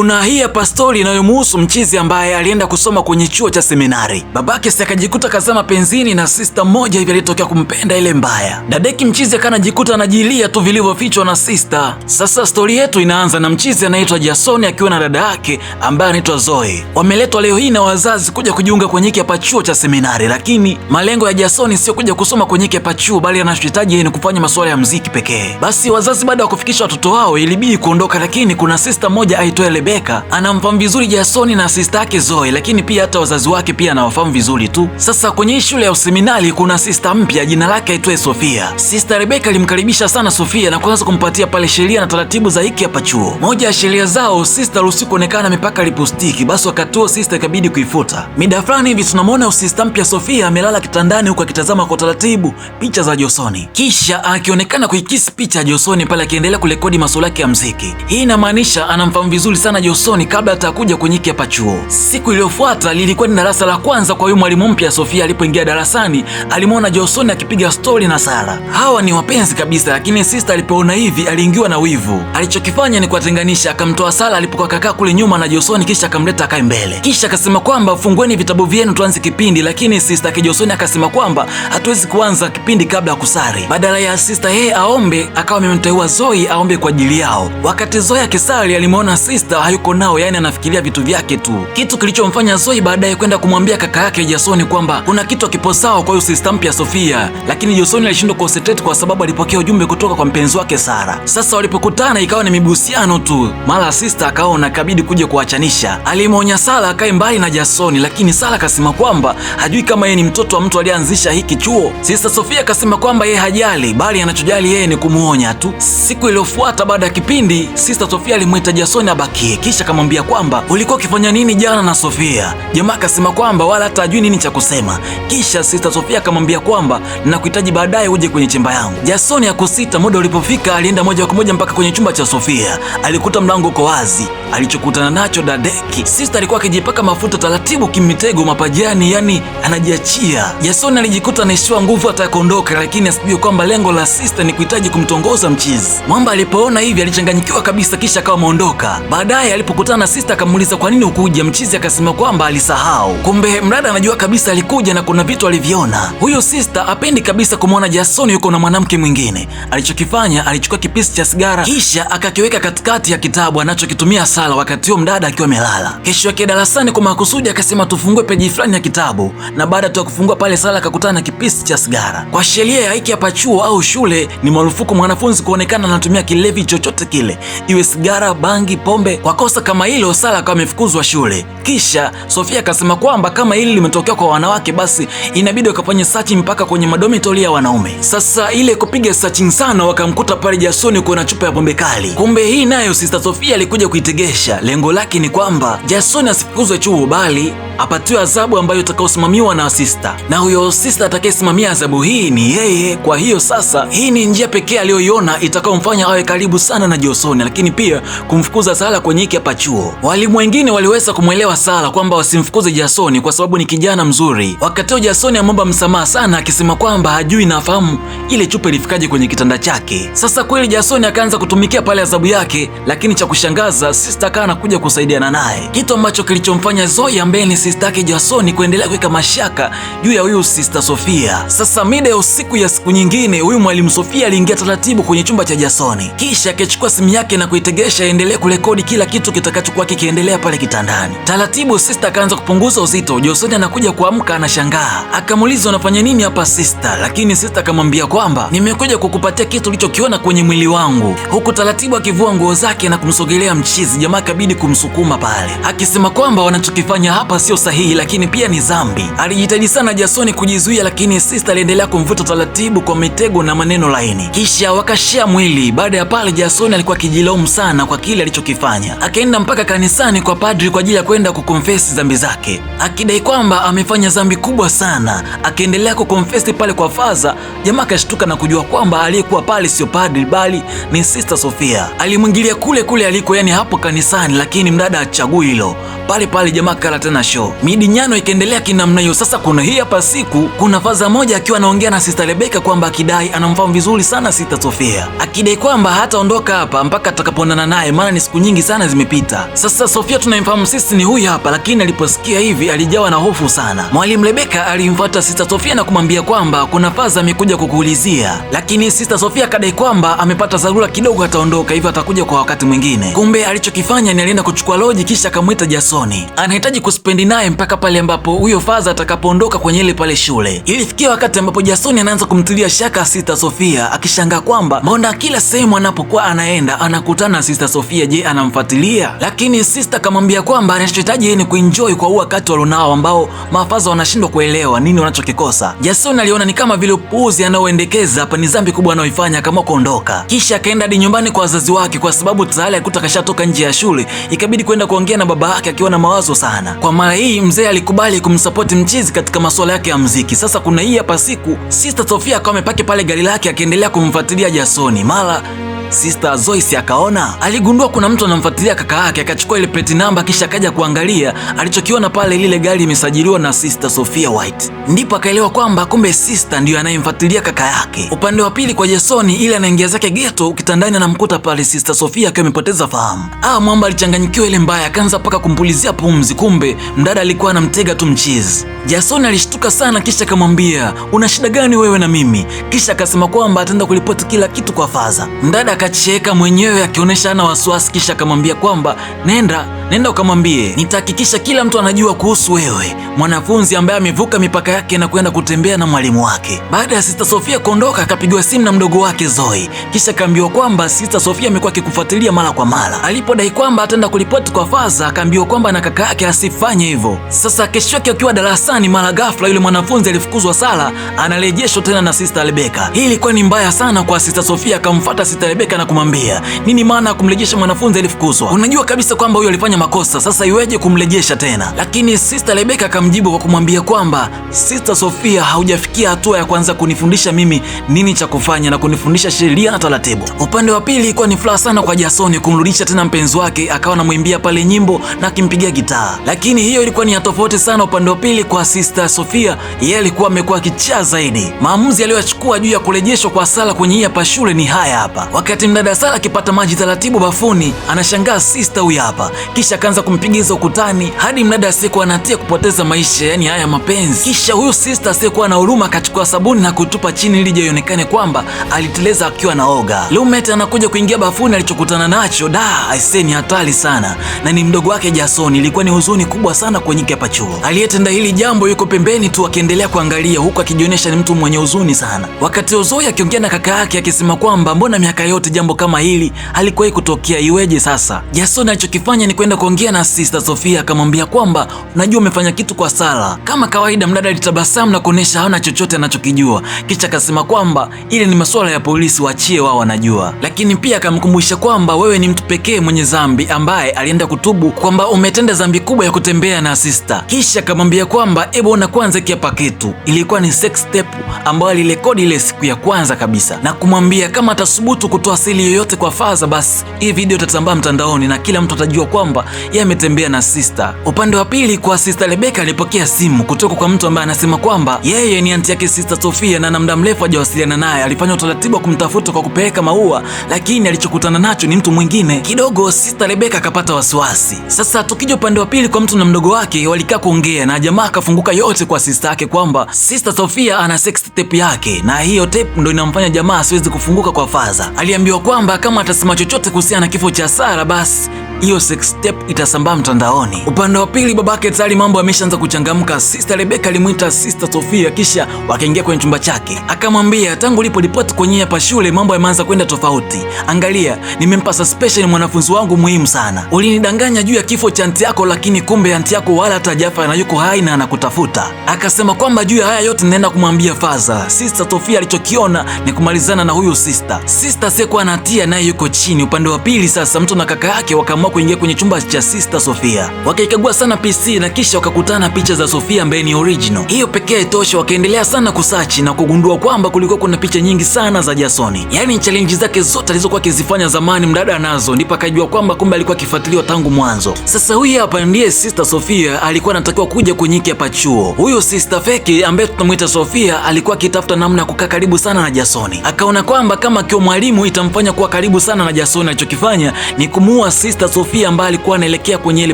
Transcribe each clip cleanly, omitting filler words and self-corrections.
Kuna hii hapa story inayomhusu mchizi ambaye alienda kusoma kwenye chuo cha seminari. Babake si akajikuta kazama penzini na sister mmoja hivi alitokea kumpenda ile mbaya. Dadeki mchizi akanajikuta anajilia tu vilivyofichwa na sister. Sasa story yetu inaanza na mchizi anaitwa Jason akiwa na dada yake ambaye anaitwa Zoe. Wameletwa leo hii na wazazi kuja kujiunga kwenye hapa chuo cha seminari, lakini malengo ya Jason sio kuja kusoma kwenye hapa chuo, bali anachohitaji yeye ni kufanya masuala ya muziki pekee. Basi wazazi baada ya kufikisha watoto wao ilibidi kuondoka, lakini kuna sister moja aitwaye Rebecca anamfahamu vizuri Jason na sister yake Zoe, lakini pia hata wazazi wake pia anawafahamu vizuri tu. Sasa kwenye shule ya seminari kuna sister mpya jina lake aitwaye Sofia. Sister Rebecca alimkaribisha sana Sofia na kuanza kumpatia pale sheria na taratibu za hiki hapa chuo. Moja ya sheria zao, sister ruhusu kuonekana amepaka lipstick, basi wakati huo sister ikabidi kuifuta. Mida fulani hivi tunamwona sister mpya Sofia amelala kitandani huku akitazama kwa taratibu picha za Jason, kisha akionekana kuikisi picha ya Jason pale akiendelea kurekodi masuala yake ya muziki. Hii inamaanisha anamfahamu vizuri sana Jason kabla atakuja kwenye hiki hapa chuo. Siku iliyofuata lilikuwa ni darasa la kwanza, kwa hiyo mwalimu mpya Sofia alipoingia darasani alimwona Jason akipiga story na Sara. Hawa ni wapenzi kabisa, lakini sister alipoona hivi aliingiwa na wivu. Alichokifanya ni kuwatenganisha, akamtoa Sara alipokuwa kakaa kule nyuma na Jason, kisha akamleta akae mbele, kisha akasema kwamba fungueni vitabu vyenu tuanze kipindi, lakini sister yake Jason akasema kwamba hatuwezi kuanza kipindi kabla ya kusali. Badala ya sister yeye aombe, akawa amemteua Zoe aombe kwa ajili yao. Wakati Zoe akisali alimuona sister hayuko nao, yani anafikiria vitu vyake tu, kitu kilichomfanya Zoe baadaye kwenda kumwambia kaka yake Jason kwamba kuna kitu kipo sawa kwa hiyo sister mpya Sofia, lakini Jason alishindwa concentrate kwa sababu alipokea ujumbe kutoka kwa mpenzi wake Sara. Sasa walipokutana ikawa ni mibusiano tu, mara sister akaona kabidi kuja kuachanisha. Alimwonya Sara akae mbali na Jason, lakini Sara akasema kwamba hajui kama yeye ni mtoto wa mtu aliyeanzisha hiki chuo. Sister Sofia akasema kwamba yeye hajali, bali anachojali yeye ni kumuonya tu. Siku iliyofuata baada ya kipindi, Sister Sofia alimwita Jason abakie, kisha akamwambia kwamba ulikuwa ukifanya nini jana na Sofia? Jamaa akasema kwamba wala hata hajui nini cha kusema. Kisha Sister Sofia akamwambia kwamba ninakuhitaji baadaye uje kwenye chemba yangu. Jason hakusita, muda ulipofika alienda moja kwa moja mpaka kwenye chumba cha Sofia. Alikuta mlango uko wazi. Alichokutana nacho dadeki, sister alikuwa akijipaka mafuta taratibu kimitego mapajani, yani anajiachia. Jason alijikuta anaishiwa nguvu hata kuondoka, lakini asijue kwamba lengo la sister ni kuhitaji kumtongoza mchizi. Mwamba alipoona hivi alichanganyikiwa kabisa, kisha akawa ameondoka. Baadaye alipokutana na sister akamuuliza kwa nini ukuja, mchizi akasema kwamba alisahau. Kumbe mrada anajua kabisa alikuja na kuna vitu aliviona. Huyo sister apendi kabisa kumwona Jason yuko na mwanamke mwingine. Alichokifanya, alichukua kipisi cha sigara kisha akakiweka katikati ya kitabu anachokitumia Sara wakati huo mdada akiwa amelala. Kesho yake darasani kwa makusudi akasema tufungue peji fulani ya kitabu, na baada tu ya kufungua pale Sara akakutana na kipisi cha sigara. Kwa sheria ya hiki hapa chuo au shule ni marufuku mwanafunzi kuonekana anatumia kilevi chochote kile, iwe sigara, bangi, pombe. Kwa kosa kama hilo Sara akawa amefukuzwa shule. Kisha Sofia akasema kwamba kama hili limetokea kwa wanawake basi inabidi wakafanye searching mpaka kwenye madomitori ya wanaume. Sasa ile kupiga searching sana wakamkuta pale Jason kwa na chupa ya pombe kali. Kumbe hii nayo Sister Sofia alikuja kuitegesha. Lengo lake ni kwamba Jason asifukuzwe chuo bali apatiwe adhabu ambayo itakayosimamiwa na sister, na huyo sister atakayesimamia adhabu hii ni yeye. Kwa hiyo sasa hii ni njia pekee aliyoiona itakayomfanya awe karibu sana na Jason, lakini pia kumfukuza Sara kwenye hiki hapa chuo. Walimu wengine waliweza kumwelewa Sara kwamba wasimfukuze Jason kwa sababu ni kijana mzuri. Wakati Jason amomba msamaha sana akisema kwamba hajui na afahamu ile chupa ilifikaje kwenye kitanda chake. Sasa kweli Jason akaanza kutumikia pale adhabu yake, lakini cha kushangaza sister akawa anakuja kusaidiana naye, kitu ambacho kilichomfanya Zoe ambaye ni sister yake Jason kuendelea kuweka mashaka juu ya huyu Sister Sofia. Sasa mida ya usiku ya siku nyingine, huyu mwalimu Sofia aliingia taratibu kwenye chumba cha Jason, kisha akachukua simu yake na kuitegesha endelee kurekodi kila kitu kitakachokuwa kikiendelea pale kitandani. Taratibu sister akaanza kupunguza uzito. Jason anakuja kuamka anashangaa, akamuuliza unafanya nini hapa sister? Lakini sister akamwambia kwamba nimekuja kukupatia kitu ulichokiona kwenye mwili wangu, huku taratibu akivua nguo zake na kumsogelea mchizi. Jamaa kabidi kumsukuma pale akisema kwamba wanachokifanya hapa sio sahihi, lakini pia ni dhambi. Alijitahidi sana Jason kujizuia, lakini sister aliendelea kumvuta taratibu kwa mitego na maneno laini, kisha wakashia mwili. Baada ya pale Jason alikuwa akijilaumu sana kwa kile alichokifanya. Akaenda mpaka kanisani kwa padri kwa ajili ya kwenda kukonfesi dhambi zake, akidai kwamba amefanya dhambi kubwa sana. Akaendelea kukonfesi pale kwa faza. Jamaa akashtuka na kujua kwamba aliyekuwa pale sio padri bali ni Sister Sofia. Alimwingilia kule kule aliko, yani hapo kanisani, lakini mdada achagui hilo. Pale pale jamaa kala tena show. Midinyano ikaendelea kinamna hiyo. Sasa kuna hii hapa siku, kuna faza moja akiwa anaongea na Sister Rebecca kwamba akidai anamfahamu vizuri sana Sister Sofia, akidai kwamba hataondoka hapa mpaka atakapoonana naye, maana ni siku nyingi sana zimepita. Sasa Sofia tunayemfahamu sisi ni huyu hapa, lakini aliposikia hivi alijawa na hofu sana. Mwalimu Rebeka alimfuata Sister Sofia na kumwambia kwamba kuna Faza amekuja kukuulizia, lakini Sister Sofia kadai kwamba amepata dharura kidogo, ataondoka hivyo atakuja kwa wakati mwingine. Kumbe alichokifanya ni alienda kuchukua loji kisha akamwita Jasoni. Anahitaji kuspendi naye mpaka pale ambapo huyo Faza atakapoondoka kwenye ile pale shule. Ilifikia wakati ambapo Jasoni anaanza kumtilia shaka Sister Sofia, akishangaa kwamba mbona kila sehemu anapokuwa anaenda anakutana na Sister Sofia. Je, anamfuatilia? Lakini Sister kamwambia kwamba anachohitaji yeye ni kuenjoy kwa wakati walionao ambao mafaza wanashindwa kuelewa nini wanachokikosa. Jasoni aliona ni kama vile upuuzi anaoendekeza hapa ni dhambi kubwa anaoifanya, kama kuondoka. Kisha akaenda hadi nyumbani kwa wazazi wake, kwa sababu tayari alikuwa kashatoka nje ya shule, ikabidi kwenda kuongea na baba yake akiwa na mawazo sana. Kwa mara hii mzee alikubali kumsupport mchizi katika masuala yake ya muziki. Sasa kuna hii hapa siku Sister Sofia akawa amepaki pale gari lake akiendelea kumfuatilia Jasoni. Mara Sister Joyce akaona, aligundua kuna mtu anamfuatilia kaka yake, akachukua ile plate number kisha akaja kuangalia. Alichokiona pale, lile gari imesajiliwa na Sister Sofia White. Ndipo akaelewa kwamba kumbe Sister ndiyo anayemfuatilia kaka yake. Upande wa pili kwa Jasoni, ile anaingia zake ghetto, kitandani anamkuta pale Sister Sofia akiwa amepoteza fahamu. Mwamba alichanganyikiwa ile mbaya, akaanza paka kumpulizia pumzi, kumbe mdada alikuwa anamtega tu mchizi. Jasoni alishtuka sana, kisha akamwambia una shida gani wewe na mimi? Kisha akasema kwamba ataenda kulipoti kila kitu kwa Faza. Mdada akacheka mwenyewe akionyesha ana wasiwasi, kisha akamwambia kwamba nenda ukamwambie nitahakikisha kila mtu anajua kuhusu wewe, mwanafunzi ambaye amevuka mipaka yake na kwenda kutembea na mwalimu wake. Baada ya Sister Sofia kuondoka, akapigiwa simu na mdogo wake Zoe, kisha akaambiwa kwamba Sister Sofia amekuwa akikufuatilia mara kwa mara. Alipodai kwamba ataenda kulipoti kwa Faza, akaambiwa kwamba na kaka yake asifanye hivyo. Sasa kesho yake akiwa darasani, mara ghafla yule mwanafunzi alifukuzwa sala anarejeshwa tena na Sister Rebeka. Hii ilikuwa ni mbaya sana kwa Sister Sofia. Akamfuata Sister Rebeka na kumwambia nini maana ya kumrejesha mwanafunzi alifukuzwa? Unajua kabisa kwamba huyo alifanya makosa, sasa iweje kumrejesha tena? Lakini Sister Rebeka akamjibu kwa kumwambia kwamba Sister Sofia, haujafikia hatua ya kwanza kunifundisha mimi nini cha kufanya na kunifundisha sheria na taratibu. Upande wa pili ilikuwa ni furaha sana kwa Jasoni kumrudisha tena mpenzi wake, akawa anamwimbia pale nyimbo na akimpigia gitaa. Lakini hiyo ilikuwa ni tofauti sana upande wa pili kwa Sister Sofia, yeye alikuwa amekuwa kichaa zaidi. Maamuzi aliyochukua juu ya kurejeshwa kwa Sala kwenye hii hapa shule ni haya hapa. Wakati mdada Sala akipata maji taratibu bafuni, anashangaa Sister huyu hapa, kisha akaanza kumpigiza ukutani hadi mdada asiyekuwa anatia kupoteza maisha, yani haya mapenzi. Kisha huyu Sister asiyekuwa na huruma akachukua sabuni na kutupa chini ili ionekane kwamba aliteleza akiwa naoga. Roommate anakuja kuingia bafuni, alichokutana nacho aisee ni hatari sana, na ni mdogo wake Jasoni. Ilikuwa ni huzuni kubwa sana kwenye hapa chuo. Aliyetenda hili jambo yuko pembeni tu akiendelea kuangalia, huku akijionyesha ni mtu mwenye huzuni sana. Wakati Zoe akiongea na kaka yake akisema kwamba mbona miaka yote jambo kama hili halikuwahi kutokea, iweje sasa? Jasoni alichokifanya ni kwenda kuongea na Sister Sofia, akamwambia kwamba unajua umefanya kitu kwa Sala. Kama kawaida mdada alitabasamu na kuonesha hana chochote anachokijua, kisha akasema kwamba ile ni masuala ya polisi, waachie wao wanajua. Lakini pia akamkumbusha kwamba wewe ni mtu pekee mwenye dhambi ambaye alienda kutubu kwamba umetenda dhambi kubwa ya kutembea na Sister. Kisha akamwambia kwamba hebu ona kwanza kiapa kitu, ilikuwa ni sex tape ambayo alirekodi ile siku ya kwanza kabisa, na kumwambia kama atasubutu kutoa siri yoyote kwa Faza, basi hii video itatambaa mtandaoni na kila mtu atajua kwamba yeye ametembea na Sister. Upande wa pili kwa Sister Rebeka alipokea simu kutoka kwa mtu ambaye anasema kwamba yeye ni anti yake Sister Sofia na muda mrefu hajawasiliana naye. Alifanya utaratibu wa kumtafuta kwa kupeleka maua, lakini alichokutana nacho ni mtu mwingine. Kidogo Sister Rebeka akapata wasiwasi. Sasa tukija upande wa pili kwa mtu na mdogo wake, walikaa kuongea na jamaa akafunguka yote kwa Sister yake kwamba Sister Sofia ana sex tape yake, na hiyo tape ndio inamfanya jamaa asiwezi kufunguka kwa Faza. Aliambiwa kwamba kama atasema chochote kuhusiana na kifo cha Sara, basi hiyo sex tape itasambaa mtandaoni. Upande wa pili babake tayari mambo yameshaanza kuchangamka. Sister Rebeka alimuita Sister Sofia kisha wakaingia kwenye chumba chake, akamwambia tangu uliporipoti kwenye hapa shule mambo yameanza kwenda tofauti. Angalia, nimempa suspension mwanafunzi wangu muhimu sana. Ulinidanganya juu ya kifo cha anti yako, lakini kumbe anti yako wala hata hajafa na yuko hai na anakutafuta. Akasema kwamba juu ya haya yote ninaenda kumwambia Faza. Sister Sofia alichokiona ni kumalizana na huyu Sister. Sister asiyekuwa na hatia naye yuko chini. Upande wa pili sasa mtu na kaka yake wakaamua kuingia kwenye chumba kifaa cha Sister Sofia. Wakaikagua sana PC na kisha wakakutana picha za Sofia ambaye ni original. Hiyo pekee itosha, wakaendelea sana kusachi na kugundua kwamba kulikuwa kuna picha nyingi sana za Jason. Yaani challenge zake zote alizokuwa akizifanya zamani mdada nazo, ndipo akajua kwamba kumbe alikuwa akifuatiliwa tangu mwanzo. Sasa huyu hapa ndiye Sister Sofia alikuwa anatakiwa kuja kwenye hapa chuo. Huyu sister fake ambaye tunamuita Sofia alikuwa akitafuta namna ya kukaa karibu sana na Jason. Akaona kwamba kama akiwa mwalimu itamfanya kuwa karibu sana na Jason. Alichokifanya ni kumuua Sister Sofia ambaye alikuwa anaelekea kwenye ile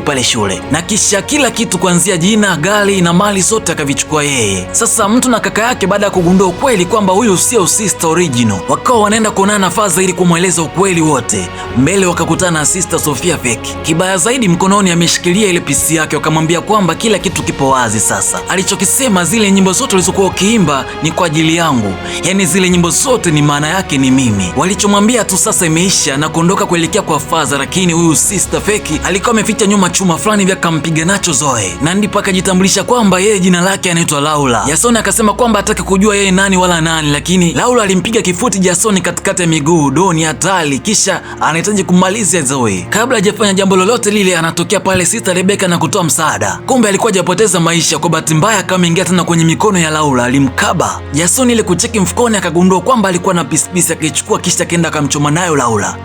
pale shule, na kisha kila kitu kuanzia jina, gari na mali zote akavichukua yeye. Sasa mtu na kaka yake baada ya kugundua ukweli kwamba huyu sio sister original, wakawa wanaenda kuonana na Faza ili kumweleza ukweli wote. Mbele wakakutana na Sister Sofia fake. Kibaya zaidi mkononi ameshikilia ile PC yake, wakamwambia kwamba kila kitu kipo wazi sasa. Alichokisema zile nyimbo zote ulizokuwa ukiimba ni kwa ajili yangu, yaani zile nyimbo zote ni maana yake ni mimi. Walichomwambia tu sasa imeisha na kuondoka kuelekea kwa Faza, lakini huyu sister fake alikuwa ameficha nyuma chuma fulani vya kampiga nacho Zoe, na ndipo akajitambulisha kwamba yeye jina lake anaitwa Laura. Jason akasema kwamba hataki kujua yeye nani wala nani, lakini Laura alimpiga kifuti Jason katikati ya miguu. Doni hatari, kisha anahitaji kumalizia Zoe. Kabla hajafanya jambo lolote lile, anatokea pale Sister Rebecca na kutoa msaada. Kumbe alikuwa hajapoteza maisha, kwa bahati mbaya kama ingia tena kwenye mikono ya Laura. Alimkaba Jason ile kucheki mfukoni, akagundua kwamba alikuwa na pisipisi, akichukua kisha kenda akamchoma nayo Laura.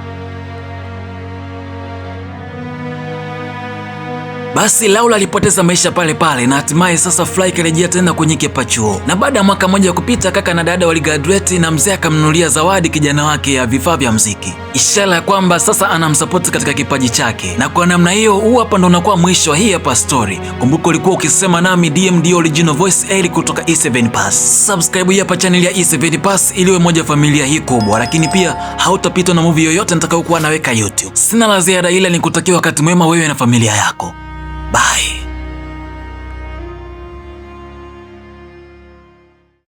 Basi Laura alipoteza maisha pale pale, na hatimaye sasa Fly karejea tena kwenye kipa chuo. Na baada ya mwaka mmoja kupita, kaka na dada waligraduate na mzee akamnunulia zawadi kijana wake ya vifaa vya muziki, ishara ya kwamba sasa anamsupport katika kipaji chake. Na kwa namna hiyo, huu hapa ndo unakuwa mwisho wa hii hapa story. Kumbuka ulikuwa ukisema nami DMD Original Voice Eli kutoka E7 Pass. Subscribe hapa channel ya E7 Pass ili uwe moja familia hii kubwa, lakini pia hautapitwa na movie yoyote nitakayokuwa naweka YouTube. Sina la ziada ila nikutakia wakati mwema wewe na familia yako. Bye.